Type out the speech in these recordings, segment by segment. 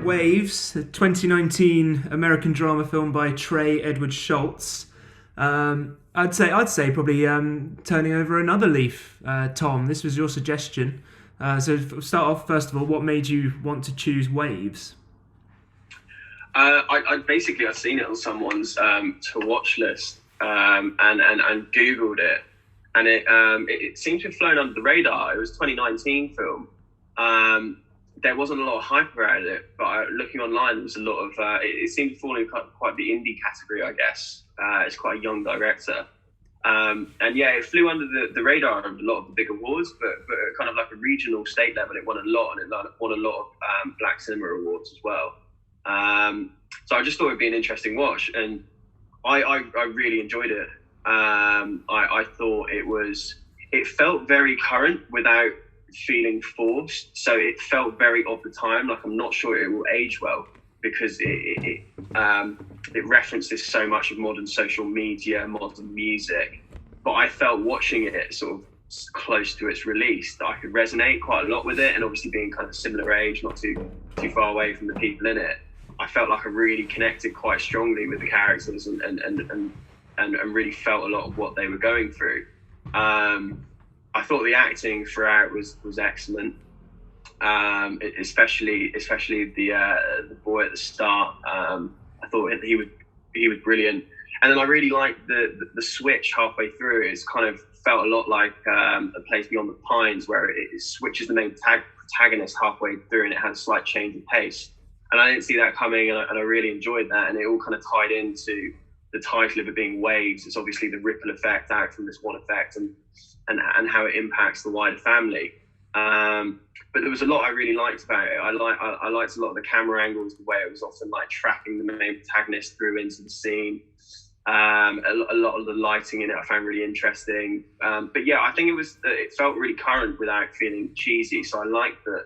Waves, a 2019 American drama film by Trey Edward Shults. I'd say probably turning over another leaf. Tom, this was your suggestion. So start off first of all. What made you want to choose Waves? I'd seen it on someone's to watch list and Googled it, and it seemed to have flown under the radar. It was a 2019 film. There wasn't a lot of hype around it, but looking online, there was a lot of. It seemed to fall in quite the indie category, I guess. It's quite a young director, and yeah, it flew under the radar of a lot of the big awards, but kind of like a regional, state level, it won a lot, and it won a lot of Black Cinema Awards as well. So I just thought it'd be an interesting watch, and I really enjoyed it. I thought it felt very current without feeling forced, so it felt very of the time. Like, I'm not sure it will age well because it references so much of modern social media, modern music, but I felt watching it sort of close to its release that I could resonate quite a lot with it, and obviously being kind of similar age, not too far away from the people in it, I felt like I really connected quite strongly with the characters and really felt a lot of what they were going through. I thought the acting throughout was excellent, especially the boy at the start. I thought he was brilliant, and then I really liked the switch halfway through. It's kind of felt a lot like A Place Beyond the Pines, where it switches the main protagonist halfway through, and it has a slight change of pace. And I didn't see that coming, and I really enjoyed that, and it all kind of tied into the title of it being Waves. It's obviously the ripple effect out from this one effect, and how it impacts the wider family. But there was a lot I really liked about it. I liked a lot of the camera angles, the way it was often like tracking the main protagonist through into the scene. A lot of the lighting in it I found really interesting. But yeah, I think it felt really current without feeling cheesy. So I liked that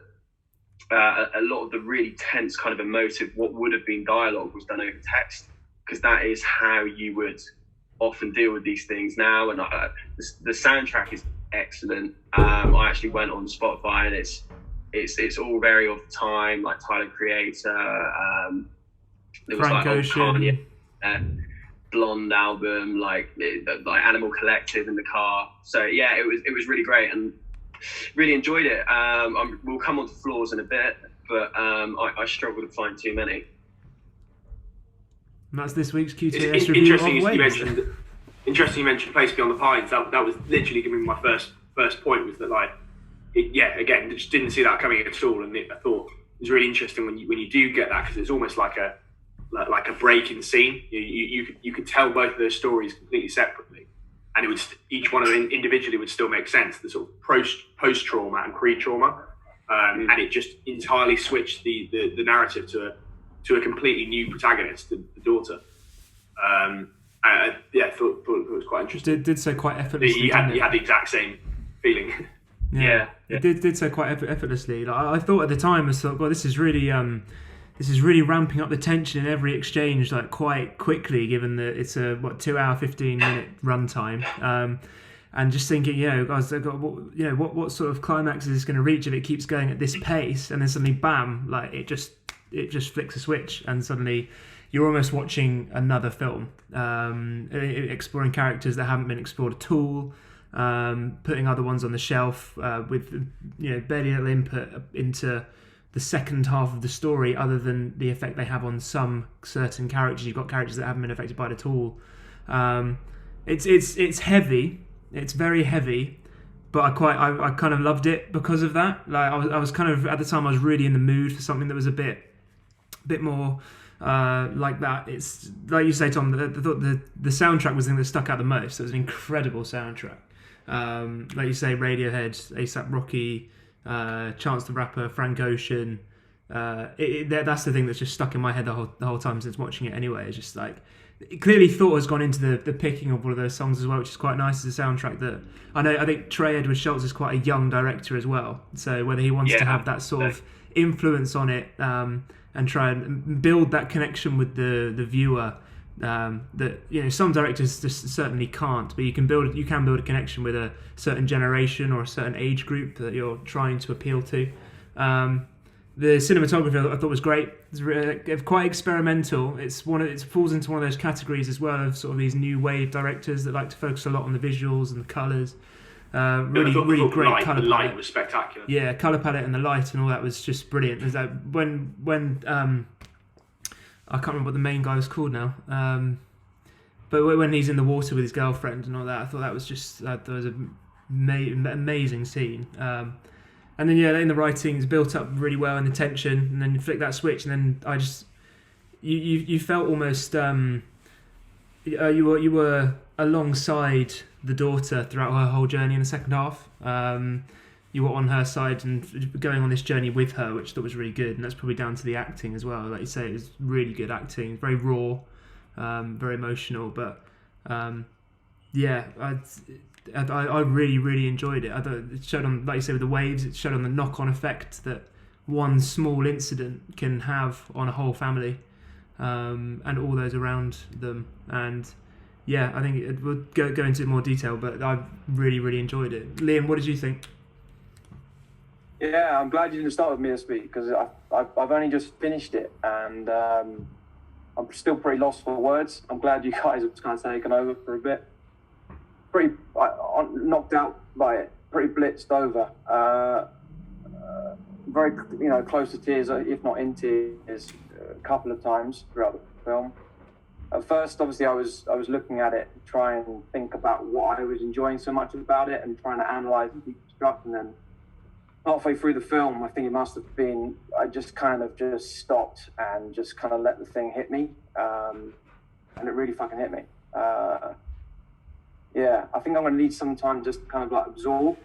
a lot of the really tense kind of emotive, what would have been dialogue, was done over text, because that is how you would often deal with these things now. And the soundtrack is excellent. I actually went on Spotify, and it's all very of the time, like Tyler Creator. There was Frank like Ocean. Kanye, Blonde album, like Animal Collective in the car. So yeah, it was really great, and really enjoyed it. We'll come on to flaws in a bit, but I struggled to find too many. And that's this week's QTAS review of Waves. Interesting you mentioned Place Beyond the Pines. That was literally giving me my first point, was that again, just didn't see that coming at all, and I thought it was really interesting when you do get that, because it's almost like a break in scene. You could tell both of those stories completely separately, and each one of them individually would still make sense. The sort of post trauma and pre trauma, and it just entirely switched the narrative to a completely new protagonist, the daughter. Thought it was quite interesting. Did so quite effortlessly. You had the exact same feeling. Yeah. It did so quite effortlessly. Like, I thought at the time, I thought, well, this is really ramping up the tension in every exchange, like, quite quickly, given that it's a 2 hour 15-minute runtime. And just thinking, guys, what sort of climax is this going to reach if it keeps going at this pace? And then suddenly, bam! Like, it just flicks a switch, and suddenly you're almost watching another film, exploring characters that haven't been explored at all, putting other ones on the shelf with very little input into the second half of the story, other than the effect they have on some certain characters. You've got characters that haven't been affected by it at all. It's heavy. It's very heavy, but I kind of loved it because of that. Like, I was kind of, at the time, I was really in the mood for something that was a bit more like that. It's like you say, Tom. The soundtrack was the thing that stuck out the most. It was an incredible soundtrack. Like you say, Radiohead, A$AP Rocky, Chance the Rapper, Frank Ocean. That's the thing that's just stuck in my head the whole time since watching it. Anyway, it's just like, clearly thought has gone into the picking of all of those songs as well, which is quite nice as a soundtrack. That I think Trey Edward Shults is quite a young director as well. So whether he wants to have that sort of influence on it, and try and build that connection with the viewer that some directors just certainly can't, but you can build a connection with a certain generation or a certain age group that you're trying to appeal to. The cinematography I thought was great. It's quite experimental. It falls into one of those categories as well of sort of these new wave directors that like to focus a lot on the visuals and the colours. Really great colour palette. The light was spectacular. Yeah, colour palette and the light and all that was just brilliant. There's that when I can't remember what the main guy was called now, but when he's in the water with his girlfriend and all that, I thought that was an amazing scene. And then in the writing, it's built up really well and the tension, and then you flick that switch, and then you felt almost you were alongside the daughter throughout her whole journey in the second half. You were on her side and going on this journey with her, which I thought was really good, and that's probably down to the acting as well. Like you say, it was really good acting, very raw, very emotional, but I really, really enjoyed it. I thought it showed on, like you say, with the waves, it showed on the knock-on effect that one small incident can have on a whole family, and all those around them. And I think we'll go into more detail, but I really, really enjoyed it. Liam, what did you think? Yeah, I'm glad you didn't start with me this week, because I've only just finished it, and I'm still pretty lost for words. I'm glad you guys have kind of taken over for a bit. Pretty knocked out by it, pretty blitzed over. Very, close to tears, if not in tears, a couple of times throughout the film. At first, obviously, I was looking at it, trying to think about what I was enjoying so much about it, and trying to analyse and deconstruct. And then halfway through the film, I think it must have been, I just kind of just stopped and just kind of let the thing hit me, and it really fucking hit me. I think I'm going to need some time just to kind of like absorb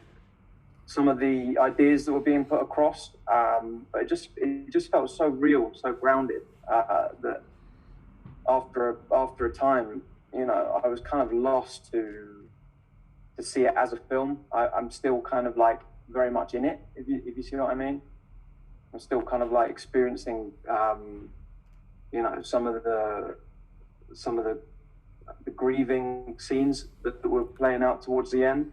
some of the ideas that were being put across. But it just felt so real, so grounded, that after a time, I was kind of lost to see it as a film. I'm still kind of like very much in it, if you see what I mean. I'm still kind of like experiencing, some of the grieving scenes that were playing out towards the end,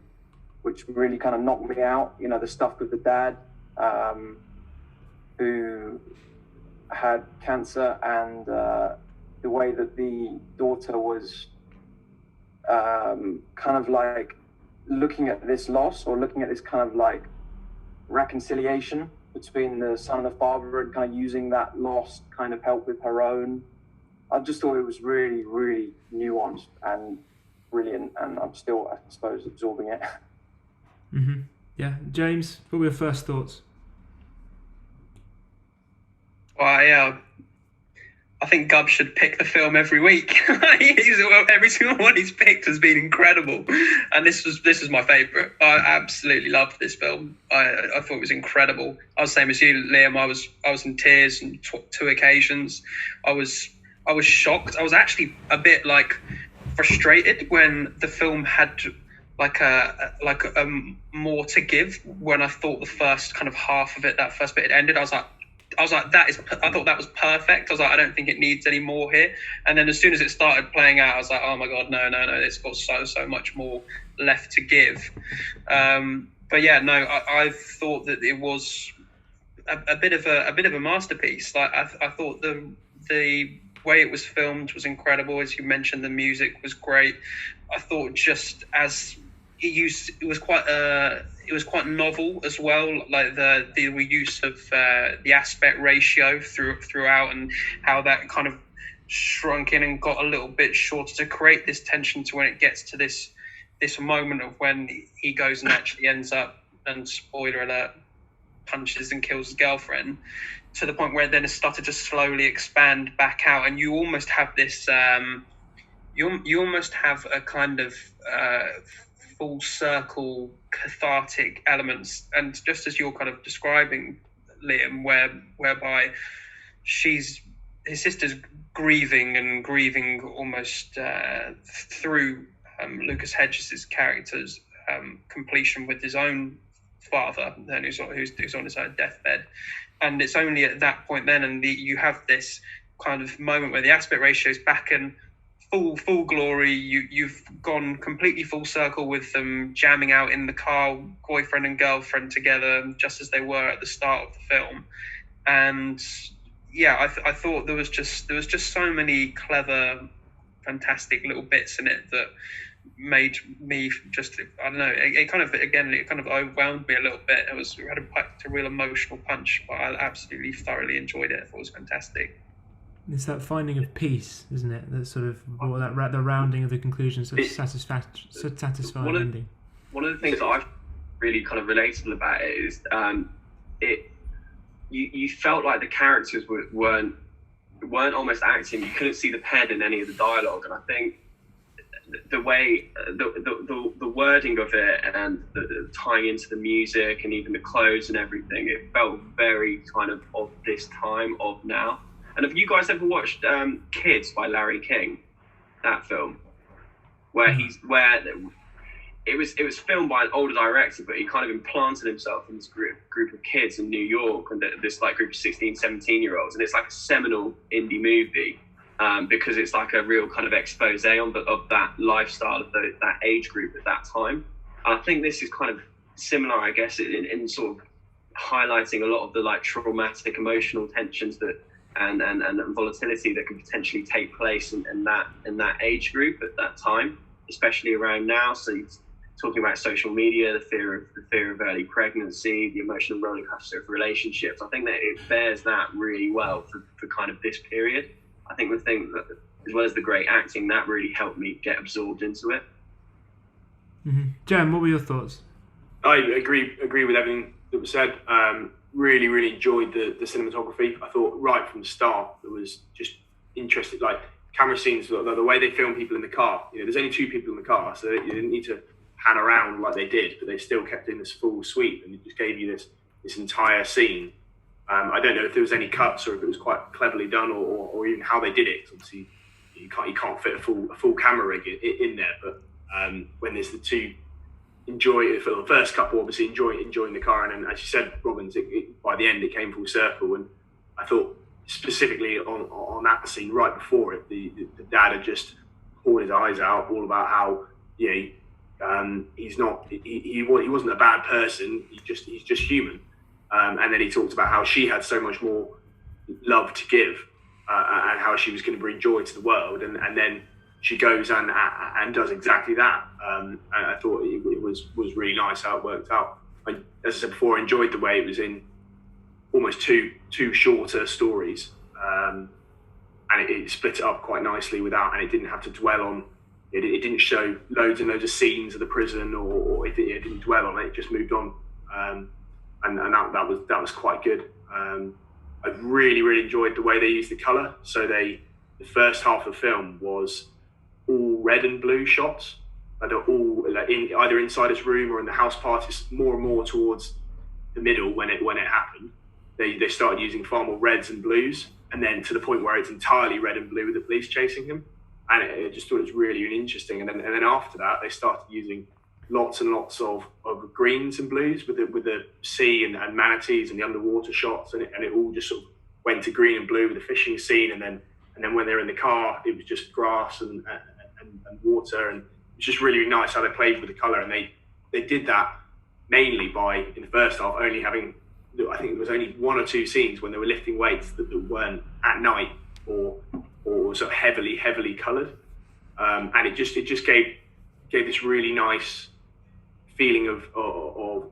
which really kind of knocked me out. The stuff with the dad, who had cancer, and the way that the daughter was kind of like looking at this loss, or looking at this kind of like reconciliation between the son and the father, and kind of using that loss to kind of help with her own. I just thought it was really, really nuanced and brilliant, and I'm still, I suppose, absorbing it. Mm-hmm. Yeah, James, what were your first thoughts? Well, I think Gub should pick the film every week. Every single one he's picked has been incredible, and this is my favourite. I absolutely loved this film. I thought it was incredible. I was the same as you, Liam. I was in tears on two occasions. I was shocked. I was actually a bit like frustrated when the film had like a more to give. When I thought the first kind of half of it, that first bit, it ended, I was like, I thought that was perfect. I was like, I don't think it needs any more here. And then as soon as it started playing out, I was like, oh my God, no, it's got so much more left to give. But yeah, no, I thought that it was a bit of a masterpiece. Like I thought the way it was filmed was incredible. As you mentioned, the music was great. I thought just as it was quite novel as well, like the use of the aspect ratio throughout, and how that kind of shrunk in and got a little bit shorter to create this tension to when it gets to this moment of when he goes and actually ends up, and spoiler alert, punches and kills his girlfriend, to the point where then it started to slowly expand back out, and you almost have this you almost have a kind of full circle cathartic elements, and just as you're kind of describing, Liam, whereby his sister's grieving almost through Lucas Hedges' character's completion with his own father, then who's on his own deathbed. And it's only at that point then, and you have this kind of moment where the aspect ratio is back, and full glory. You've gone completely full circle with them jamming out in the car, boyfriend and girlfriend together, just as they were at the start of the film. And yeah, I thought there was just so many clever, fantastic little bits in it that made me just, I don't know, it kind of overwhelmed me a little bit. It had a real emotional punch, but I absolutely thoroughly enjoyed it. I thought it was fantastic. It's that finding of peace, isn't it? That sort of, or that the rounding of the conclusion, so satisfying ending. One of the things that I really kind of relatable about it is you felt like the characters weren't almost acting. You couldn't see the pen in any of the dialogue, and I think the way the wording of it and the tying into the music and even the clothes and everything, it felt very kind of this time of now. And have you guys ever watched Kids by Larry King? That film, where it was filmed by an older director, but he kind of implanted himself in this group of kids in New York, and this like group of 16, 17-year-olds, and it's like a seminal indie movie because it's like a real kind of expose of that lifestyle of that age group at that time. And I think this is kind of similar, I guess, in sort of highlighting a lot of the like traumatic emotional tensions that and volatility that can potentially take place in that age group at that time, especially around now. So you're talking about social media, the fear of early pregnancy, the emotional roller coaster of relationships. I think that it bears that really well for kind of this period. I think the thing that, as well as the great acting, that really helped me get absorbed into it. Mm-hmm. Jem, what were your thoughts? I agree with everything that was said. Really enjoyed the cinematography. I thought right from the start it was just interesting, like camera scenes, the way they film people in the car. You know, there's only two people in the car, so you didn't need to pan around like they did, but they still kept in this full sweep, and it just gave you this entire scene. I don't know if there was any cuts or if it was quite cleverly done, or even how they did it. Obviously, you can't fit a full camera rig in there, but when there's the two. Enjoy it for the first couple, obviously enjoying the car, and then, as you said, Robbins, by the end it came full circle. And I thought specifically on that scene right before it, the dad had just poured his eyes out all about how he wasn't a bad person, he's just human, and then he talked about how she had so much more love to give, and how she was going to bring joy to the world, and then she goes and does exactly that. And I thought it was really nice how it worked out. As I said before, I enjoyed the way it was in almost two shorter stories, and it split it up quite nicely and it didn't have to dwell on. It didn't show loads and loads of scenes of the prison, or it didn't dwell on it. It just moved on, and that was quite good. I really enjoyed the way they used the colour. So the first half of the film was all red and blue shots. They're all like either inside his room or in the house parties. More and more towards the middle when it happened, they started using far more reds and blues, and then to the point where it's entirely red and blue with the police chasing him. And I just thought it was really interesting. And then after that, they started using lots and lots of greens and blues with the sea and manatees and the underwater shots, and it all just sort of went to green and blue with the fishing scene, and then when they're in the car, it was just grass and water, and it's just really nice how they played with the colour. And they did that mainly by, in the first half, only having, I think it was only one or two scenes when they were lifting weights that weren't at night or sort of heavily coloured, and it just gave this really nice feeling of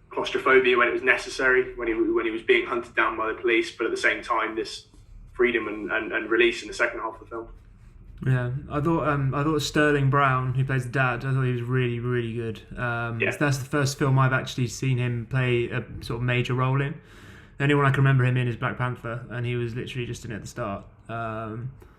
claustrophobia when it was necessary, when he was being hunted down by the police, but at the same time this freedom and release in the second half of the film. Yeah, I thought Sterling Brown, who plays the dad, I thought he was really good. That's the first film I've actually seen him play a sort of major role in. The only one I can remember him in is Black Panther, and he was literally just in it at the start.